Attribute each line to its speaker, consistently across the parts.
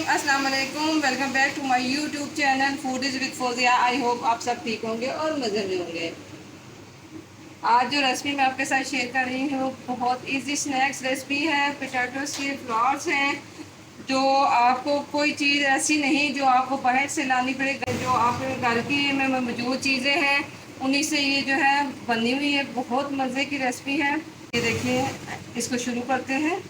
Speaker 1: अस्सलाम वालेकुम। Welcome back to my YouTube channel food is with Fauzia. I hope आप सब ठीक होंगे और मज़े में होंगे। आज जो रेसिपी मैं आपके साथ शेयर कर रही हूँ बहुत इजी स्नैक्स रेसिपी है। पोटैटोस के फ्लॉर्स हैं जो आपको कोई चीज़ ऐसी नहीं जो आपको बाहर से लानी पड़े। जो आपके घर की में मौजूद चीज़ें हैं उन्हीं से ये जो है बनी हुई है। बहुत मज़े की रेसिपी है। ये देखिए, इसको शुरू करते हैं।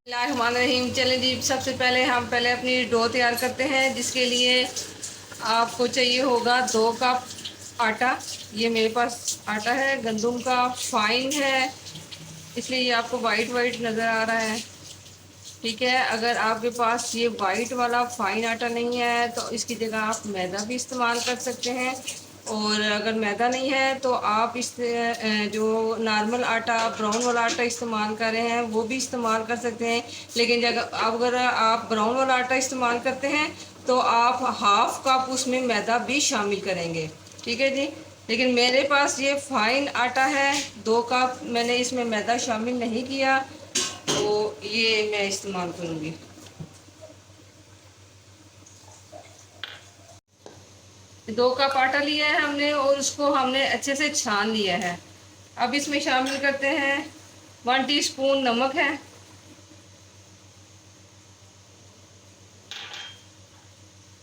Speaker 1: बिस्मिल्लाहिर्रहमानिर्रहीम। चलें जी, सबसे पहले हम अपनी डो तैयार करते हैं, जिसके लिए आपको चाहिए होगा 2 कप आटा। ये मेरे पास आटा है गंदम का, फाइन है, इसलिए ये आपको वाइट वाइट नज़र आ रहा है। ठीक है, अगर आपके पास ये वाइट वाला फाइन आटा नहीं है तो इसकी जगह आप मैदा भी इस्तेमाल कर सकते हैं। और अगर मैदा नहीं है तो आप इस जो नॉर्मल आटा, ब्राउन वाला आटा इस्तेमाल कर रहे हैं वो भी इस्तेमाल कर सकते हैं। लेकिन अगर आप ब्राउन वाला आटा इस्तेमाल करते हैं तो आप हाफ कप उसमें मैदा भी शामिल करेंगे। ठीक है जी। लेकिन मेरे पास ये फाइन आटा है, 2 कप, मैंने इसमें मैदा शामिल नहीं किया, तो ये मैं इस्तेमाल करूँगी। 2 कप आटा लिया है हमने और उसको हमने अच्छे से छान लिया है। अब इसमें शामिल करते हैं 1 टीस्पून नमक है,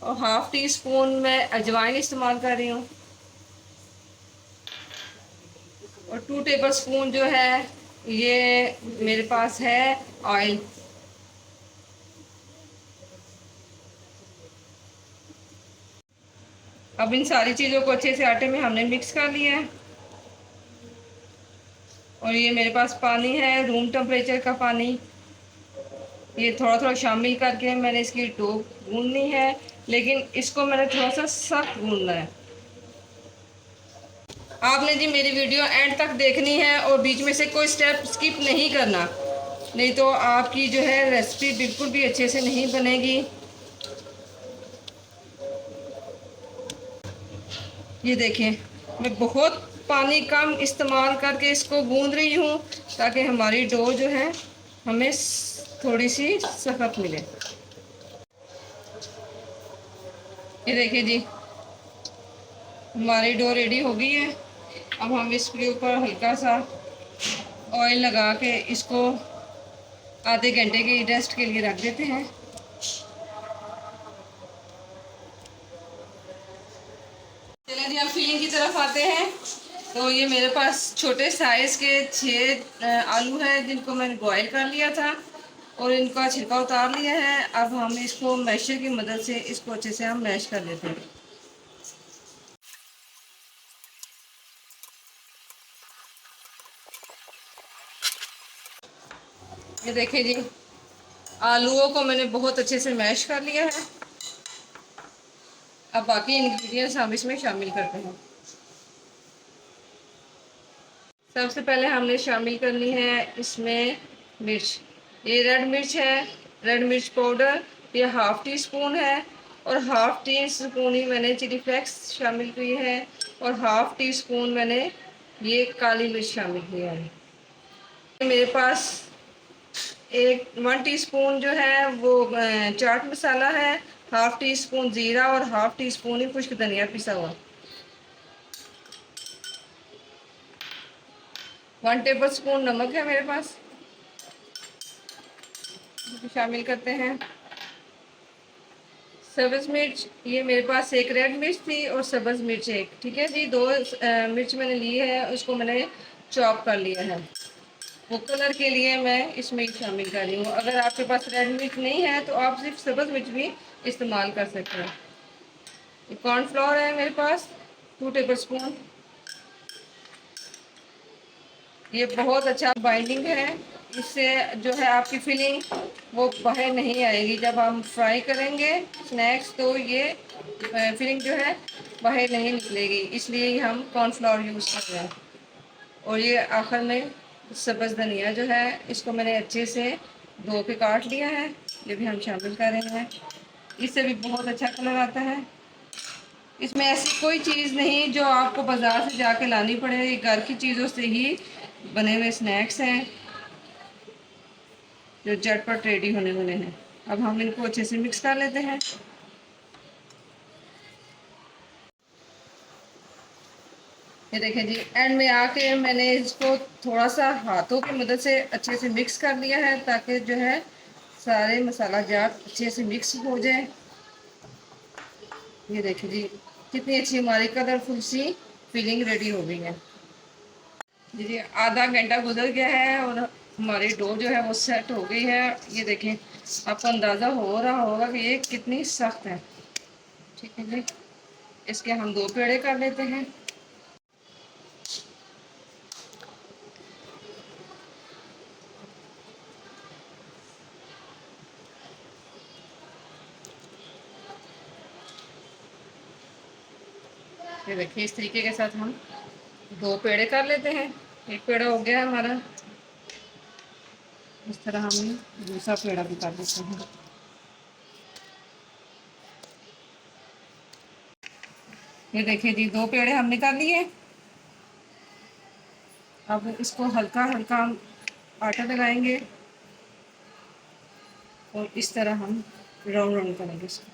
Speaker 1: और हाफ टी स्पून मैं अजवाइन इस्तेमाल कर रही हूँ, और 2 टेबल स्पून जो है ये मेरे पास है ऑयल। अब इन सारी चीज़ों को अच्छे से आटे में हमने मिक्स कर लिया है। और ये मेरे पास पानी है, रूम टेम्परेचर का पानी। ये थोड़ा थोड़ा शामिल करके मैंने इसकी डो गूंदनी है, लेकिन इसको मैंने थोड़ा सा सख्त गूंदना है। आपने जी मेरी वीडियो एंड तक देखनी है और बीच में से कोई स्टेप स्किप नहीं करना, नहीं तो आपकी जो है रेसिपी बिल्कुल भी अच्छे से नहीं बनेगी। ये देखें, मैं बहुत पानी कम इस्तेमाल करके इसको गूंद रही हूँ ताकि हमारी डो जो है हमें थोड़ी सी सख्त मिले। ये देखिए जी, हमारी डो रेडी हो गई है। अब हम इसके ऊपर हल्का सा ऑयल लगा के इसको आधे घंटे के रेस्ट के लिए रख देते हैं। चलिए जी, हम फिलिंग की तरफ आते हैं। तो ये मेरे पास छोटे साइज़ के 6 आलू हैं जिनको मैंने बॉईल कर लिया था और इनका छिलका उतार लिया है। अब हम इसको मैशर की मदद से इसको अच्छे से हम मैश कर लेते हैं। ये देखिए जी, आलूओं को मैंने बहुत अच्छे से मैश कर लिया है। अब बाकी इंग्रेडिएंट्स हम इसमें शामिल करते हैं। सबसे पहले हमने शामिल करनी है इसमें मिर्च। ये रेड मिर्च है, रेड मिर्च पाउडर, ये हाफ टी स्पून है, और हाफ टी स्पून ही मैंने चिली फ्लेक्स शामिल की है, और हाफ टी स्पून मैंने ये काली मिर्च शामिल किया है। मेरे पास 1 टीस्पून जो है वो चाट मसाला है, हाफ टी स्पून ज़ीरा और हाफ टी स्पून ही खुश्क धनिया पिसा हुआ। 1 टेबल स्पून नमक है मेरे पास, शामिल करते हैं। सब्ज़ मिर्च, ये मेरे पास एक रेड मिर्च थी और सब्ज़ मिर्च एक। ठीक है जी, 2 मिर्च मैंने ली है, उसको मैंने चॉप कर लिया है। वो कलर के लिए मैं इसमें शामिल कर रही हूँ। अगर आपके पास रेड मिर्च नहीं है तो आप सिर्फ सब्ज़ मिर्च भी इस्तेमाल कर सकते हैं। ये कॉर्नफ्लोर है मेरे पास 2 टेबल स्पून। ये बहुत अच्छा बाइंडिंग है, इससे जो है आपकी फिलिंग वो बाहर नहीं आएगी। जब हम फ्राई करेंगे स्नैक्स तो ये फिलिंग जो है बाहर नहीं निकलेगी, इसलिए हम कॉर्नफ्लोर यूज़ कर रहे हैं। और ये आखिर में सब्ज़ धनिया जो है इसको मैंने अच्छे से धो के काट लिया है, ये भी हम शामिल कर रहे हैं। इससे भी बहुत अच्छा कलर आता है। इसमें ऐसी कोई चीज़ नहीं जो आपको बाज़ार से जाके लानी पड़े, ये घर की चीज़ों से ही बने हुए स्नैक्स हैं जो झटपट रेडी होने वाले हैं। अब हम इनको अच्छे से मिक्स कर लेते हैं। ये देखिए जी, एंड में आके मैंने इसको थोड़ा सा हाथों की मदद से अच्छे से मिक्स कर लिया है, ताकि जो है सारे मसाला जात अच्छे से मिक्स हो जाए। ये देखिए जी, कितनी अच्छी हमारी कलरफुल सी फिलिंग रेडी हो गई है। जी, आधा घंटा गुजर गया है और हमारी डो जो है वो सेट हो गई है। ये देखें, आपको अंदाज़ा हो रहा होगा कि ये कितनी सख्त है। ठीक है जी, इसके हम 2 पेड़े कर लेते हैं। ये देखिए, इस तरीके के साथ हम 2 पेड़े कर लेते हैं। एक पेड़ा हो गया है हमारा। इस तरह हम दूसरा पेड़ा भी कर देते हैं। ये देखिए जी, 2 पेड़े हमने कर लिए। अब इसको हल्का हल्का हम आटा लगाएंगे और इस तरह हम राउंड राउंड करेंगे इसको।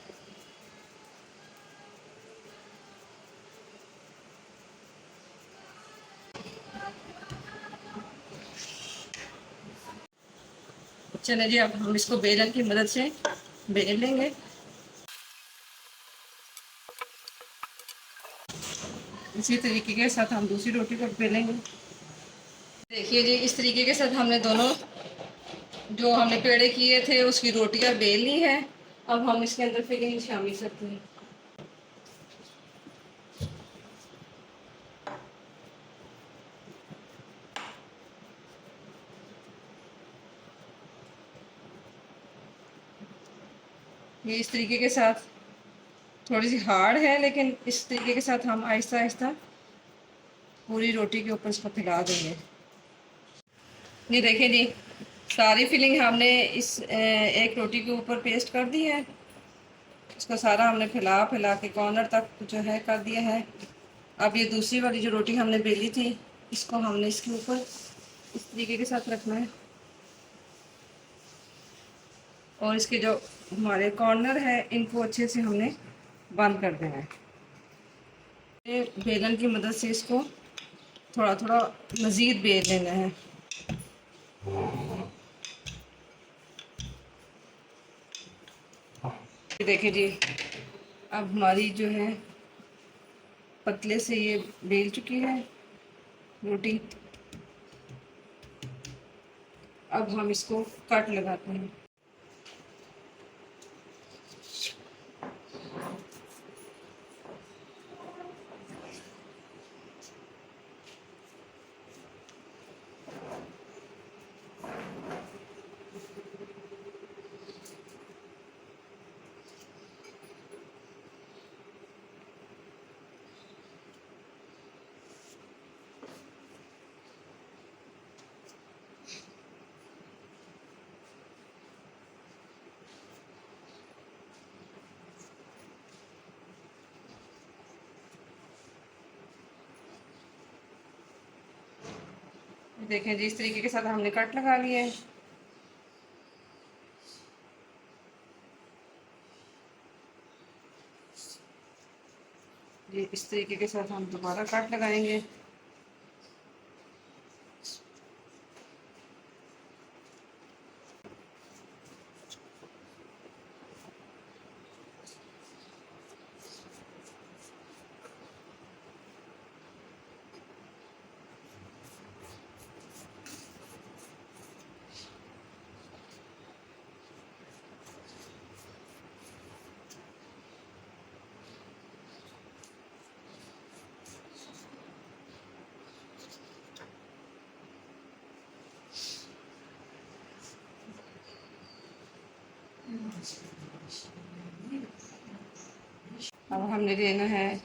Speaker 1: चलिए जी, अब हम इसको बेलन की मदद से बेल लेंगे। इसी तरीके के साथ हम दूसरी रोटी को बेलेंगे। देखिए जी, इस तरीके के साथ हमने दोनों जो हमने पेड़े किए थे उसकी रोटियां बेल ली है। अब हम इसके अंदर फिलिंग शामिल करते हैं। ये इस तरीके के साथ थोड़ी सी हार्ड है, लेकिन इस तरीके के साथ हम आहिस्ता आहिस्ता पूरी रोटी के ऊपर इसको फैला देंगे। ये देखिए जी, सारी फिलिंग हमने इस एक रोटी के ऊपर पेस्ट कर दी है। इसको सारा हमने फैला फैला के कॉर्नर तक जो है कर दिया है। अब ये दूसरी वाली जो रोटी हमने बेली थी, इसको हमने इसके ऊपर इस तरीके के साथ रखना है और इसके जो हमारे कॉर्नर है इनको अच्छे से हमने बंद कर देना है। ये बेलन की मदद से इसको थोड़ा थोड़ा मज़ीद बेल लेना है। देखिए जी, अब हमारी जो है पतले से ये बेल चुकी है रोटी। अब हम इसको कट लगाते हैं। देखें जी, इस तरीके के साथ हमने कट लगा लिए है। ये इस तरीके के साथ हम दोबारा कट लगाएंगे। अब हमने लेना है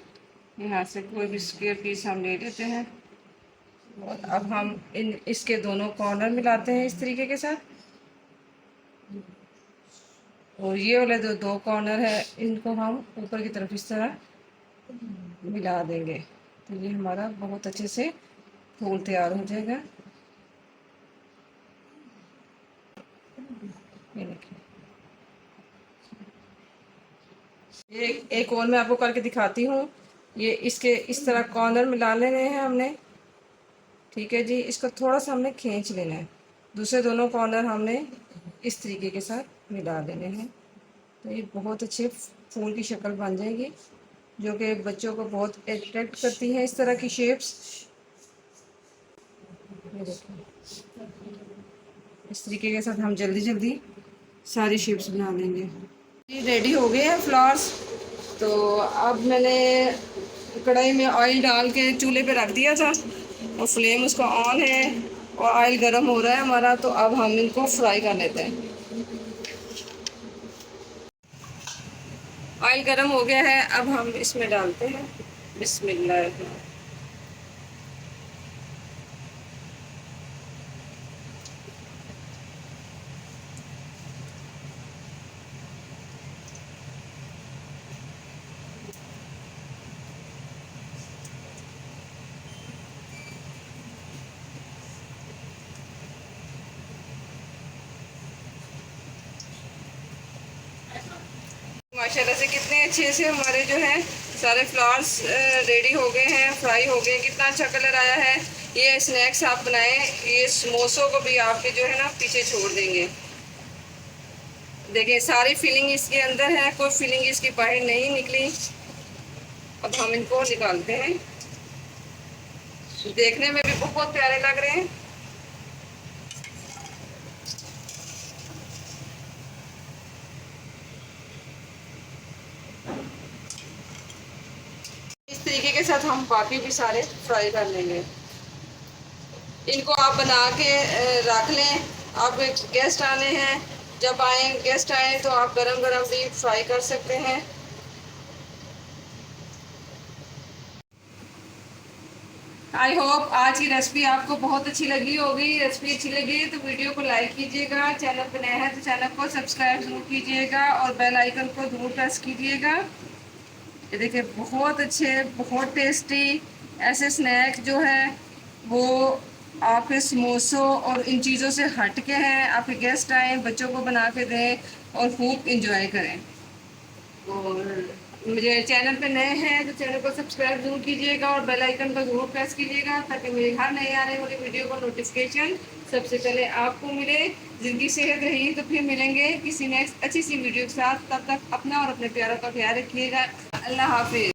Speaker 1: यहाँ से कोई भी स्क्वायर पीस हम ले लेते हैं और अब हम इसके दोनों कॉर्नर मिलाते हैं इस तरीके के साथ। और ये वाले जो 2 कॉर्नर है इनको हम ऊपर की तरफ इस तरह मिला देंगे, तो ये हमारा बहुत अच्छे से फूल तैयार हो जाएगा। ये देखिए, एक और मैं आपको करके दिखाती हूँ। ये इसके इस तरह कॉर्नर मिला लेने हैं हमने। ठीक है जी, इसको थोड़ा सा हमने खींच लेना है। दूसरे दोनों कॉर्नर हमने इस तरीके के साथ मिला देने हैं। तो ये बहुत अच्छे फूल की शक्ल बन जाएगी, जो कि बच्चों को बहुत अट्रैक्ट करती है इस तरह की शेप्स। ये देखिए, इस तरीके के साथ हम जल्दी जल्दी सारी शेप्स बना लेंगे। ये रेडी हो गए हैं फ्लावर्स। तो अब मैंने कढ़ाई में ऑयल डाल के चूल्हे पे रख दिया था और फ्लेम उसका ऑन है और ऑयल गर्म हो रहा है हमारा। तो अब हम इनको फ्राई कर लेते हैं। ऑयल गर्म हो गया है, अब हम इसमें डालते हैं बिस्मिल्लाह। माशाल्लाह से कितने अच्छे से हमारे जो है सारे फ्लावर्स रेडी हो गए हैं, फ्राई हो गए हैं। कितना अच्छा कलर आया है। ये स्नैक्स आप बनाएं, ये समोसों को भी आपके जो है ना पीछे छोड़ देंगे। देखिए सारी फीलिंग इसके अंदर है, कोई फीलिंग इसकी बाहर नहीं निकली। अब हम इनको निकालते हैं। देखने में भी बहुत प्यारे लग रहे हैं। इस तरीके के साथ हम बाकी भी सारे फ्राई कर लेंगे। इनको आप बना के रख लें। आप गेस्ट आने हैं, जब आए गेस्ट आए तो आप गरम गरम भी फ्राई कर सकते हैं। आई होप आज की रेसिपी आपको बहुत अच्छी लगी होगी। रेसिपी अच्छी लगी तो वीडियो को लाइक कीजिएगा, चैनल पर नया है तो चैनल को सब्सक्राइब जरूर कीजिएगा और बेल आइकन को जरूर प्रेस कीजिएगा। ये देखिए बहुत अच्छे, बहुत टेस्टी ऐसे स्नैक जो है वो आपके समोसों और इन चीज़ों से हट के हैं। आपके गेस्ट आए, बच्चों को बना के दें और खूब इंजॉय करें। और मुझे चैनल पे नए हैं तो चैनल को सब्सक्राइब जरूर कीजिएगा और बेल आइकन को जरूर प्रेस कीजिएगा, ताकि मेरी हर नई आने वाली वीडियो का नोटिफिकेशन सबसे पहले आपको मिले। जिनकी सेहत रही तो फिर मिलेंगे किसी नेक्स्ट अच्छी सी वीडियो के साथ। तब तक अपना और अपने प्यारों का ख्याल रखिएगा। अल्लाह हाफिज।